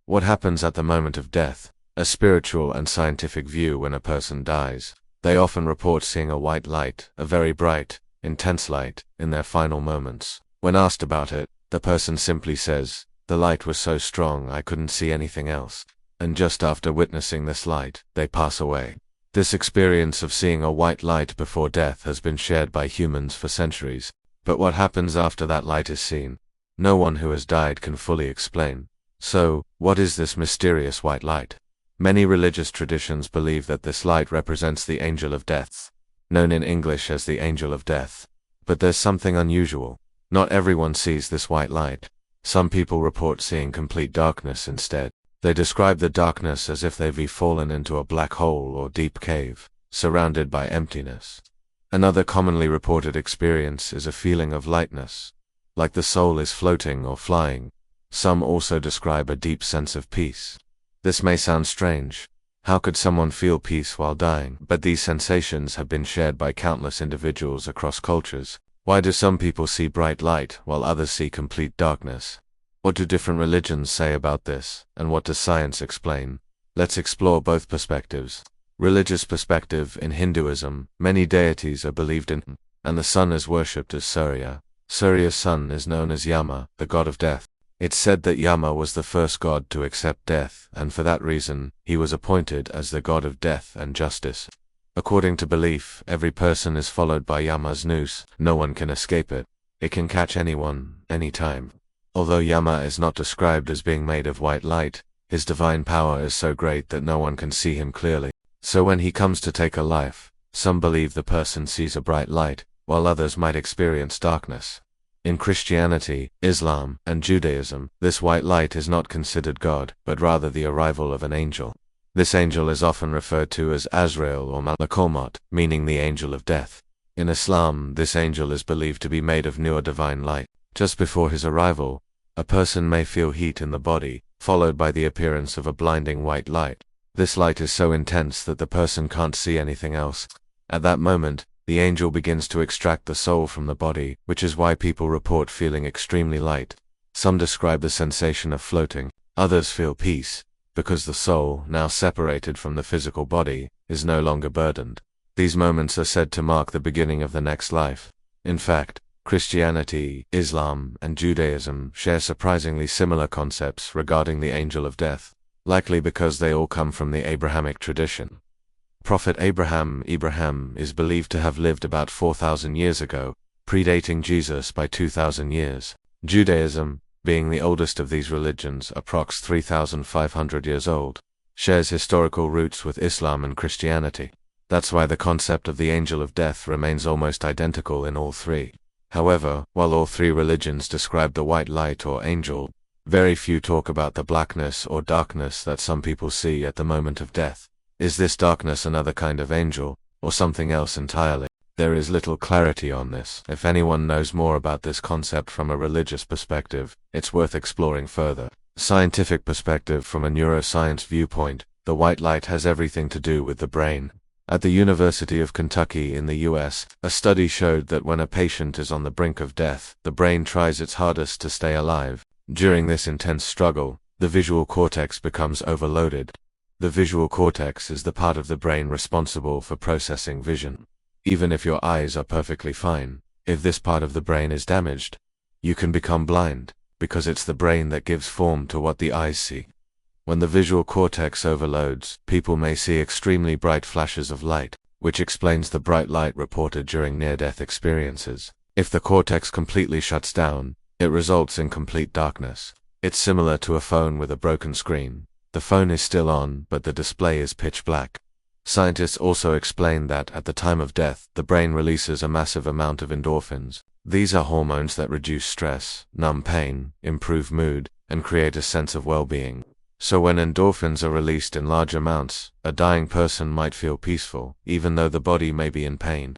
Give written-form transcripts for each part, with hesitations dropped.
What happens at the moment of death? A spiritual and scientific view. When a person dies, they often report seeing a white light, a very bright, intense light, in their final moments. When asked about it, the person simply says, "The light was so strong I couldn't see anything else." And just after witnessing this light, they pass away. This experience of seeing a white light before death has been shared by humans for centuries. But what happens after that light is seen? No one who has died can fully explain. So, what is this mysterious white light? Many religious traditions believe that this light represents the angel of death, known in English as the angel of death. But there's something unusual. Not everyone sees this white light. Some people report seeing complete darkness instead. They describe the darkness as if they've fallen into a black hole or deep cave, surrounded by emptiness. Another commonly reported experience is a feeling of lightness, like the soul is floating or flying. Some also describe a deep sense of peace. This may sound strange. How could someone feel peace while dying? But these sensations have been shared by countless individuals across cultures. Why do some people see bright light while others see complete darkness? What do different religions say about this, and what does science explain? Let's explore both perspectives. Religious perspective. In Hinduism, many deities are believed in, and the sun is worshipped as Surya. Surya's son is known as Yama, the god of death. It's said that Yama was the first god to accept death, and for that reason, he was appointed as the god of death and justice. According to belief, every person is followed by Yama's noose. No one can escape it. It can catch anyone, anytime. Although Yama is not described as being made of white light, his divine power is so great that no one can see him clearly. So when he comes to take a life, some believe the person sees a bright light, while others might experience darkness. In Christianity, Islam, and Judaism, this white light is not considered God, but rather the arrival of an angel. This angel is often referred to as Azrael or Malakomat, meaning the angel of death. In Islam, this angel is believed to be made of nur divine light. Just before his arrival, a person may feel heat in the body, followed by the appearance of a blinding white light. This light is so intense that the person can't see anything else. At that moment, the angel begins to extract the soul from the body, which is why people report feeling extremely light. Some describe the sensation of floating. Others feel peace, because the soul, now separated from the physical body, is no longer burdened. These moments are said to mark the beginning of the next life. In fact, Christianity, Islam, and Judaism share surprisingly similar concepts regarding the angel of death, likely because they all come from the Abrahamic tradition. Prophet Abraham is believed to have lived about 4,000 years ago, predating Jesus by 2,000 years. Judaism, being the oldest of these religions, approx 3,500 years old, shares historical roots with Islam and Christianity. That's why the concept of the angel of death remains almost identical in all three. However, while all three religions describe the white light or angel, very few talk about the blackness or darkness that some people see at the moment of death. Is this darkness another kind of angel, or something else entirely? There is little clarity on this. If anyone knows more about this concept from a religious perspective, it's worth exploring further. Scientific perspective. From a neuroscience viewpoint, the white light has everything to do with the brain. At the University of Kentucky in the US, a study showed that when a patient is on the brink of death, the brain tries its hardest to stay alive. During this intense struggle, the visual cortex becomes overloaded. The visual cortex is the part of the brain responsible for processing vision. Even if your eyes are perfectly fine, if this part of the brain is damaged, you can become blind, because it's the brain that gives form to what the eyes see. When the visual cortex overloads, people may see extremely bright flashes of light, which explains the bright light reported during near-death experiences. If the cortex completely shuts down, it results in complete darkness. It's similar to a phone with a broken screen. The phone is still on, but the display is pitch black. Scientists also explain that at the time of death, the brain releases a massive amount of endorphins. These are hormones that reduce stress, numb pain, improve mood, and create a sense of well-being. So when endorphins are released in large amounts, a dying person might feel peaceful, even though the body may be in pain.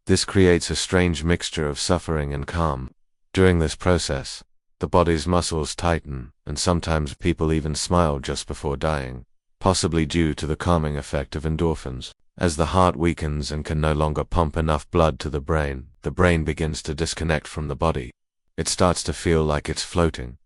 This creates a strange mixture of suffering and calm. During this process, the body's muscles tighten, and sometimes people even smile just before dying, possibly due to the calming effect of endorphins. As the heart weakens and can no longer pump enough blood to the brain begins to disconnect from the body. It starts to feel like it's floating,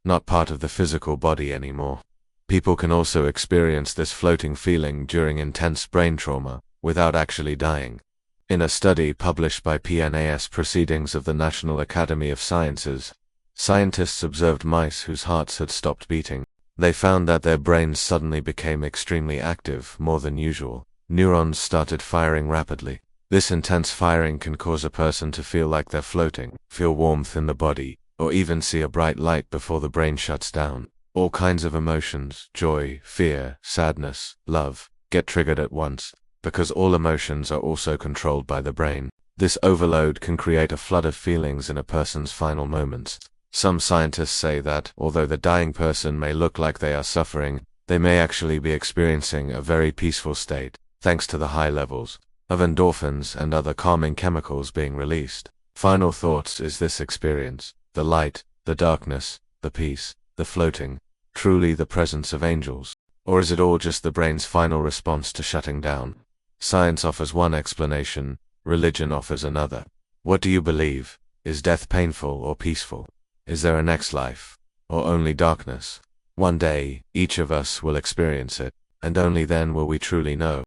not part of the physical body anymore. People can also experience this floating feeling during intense brain trauma, without actually dying. In a study published by PNAS Proceedings of the National Academy of Sciences, scientists observed mice whose hearts had stopped beating. They found that their brains suddenly became extremely active, more than usual. Neurons started firing rapidly. This intense firing can cause a person to feel like they're floating, feel warmth in the body, or even see a bright light before the brain shuts down. All kinds of emotions, joy, fear, sadness, love, get triggered at once, because all emotions are also controlled by the brain. This overload can create a flood of feelings in a person's final moments. Some scientists say that, although the dying person may look like they are suffering, they may actually be experiencing a very peaceful state, thanks to the high levels of endorphins and other calming chemicals being released. Final thoughts: is this experience, the light, the darkness, the peace, the floating, truly the presence of angels? Or is it all just the brain's final response to shutting down? Science offers one explanation, religion offers another. What do you believe? Is death painful or peaceful? Is there a next life, or only darkness? One day, each of us will experience it, and only then will we truly know.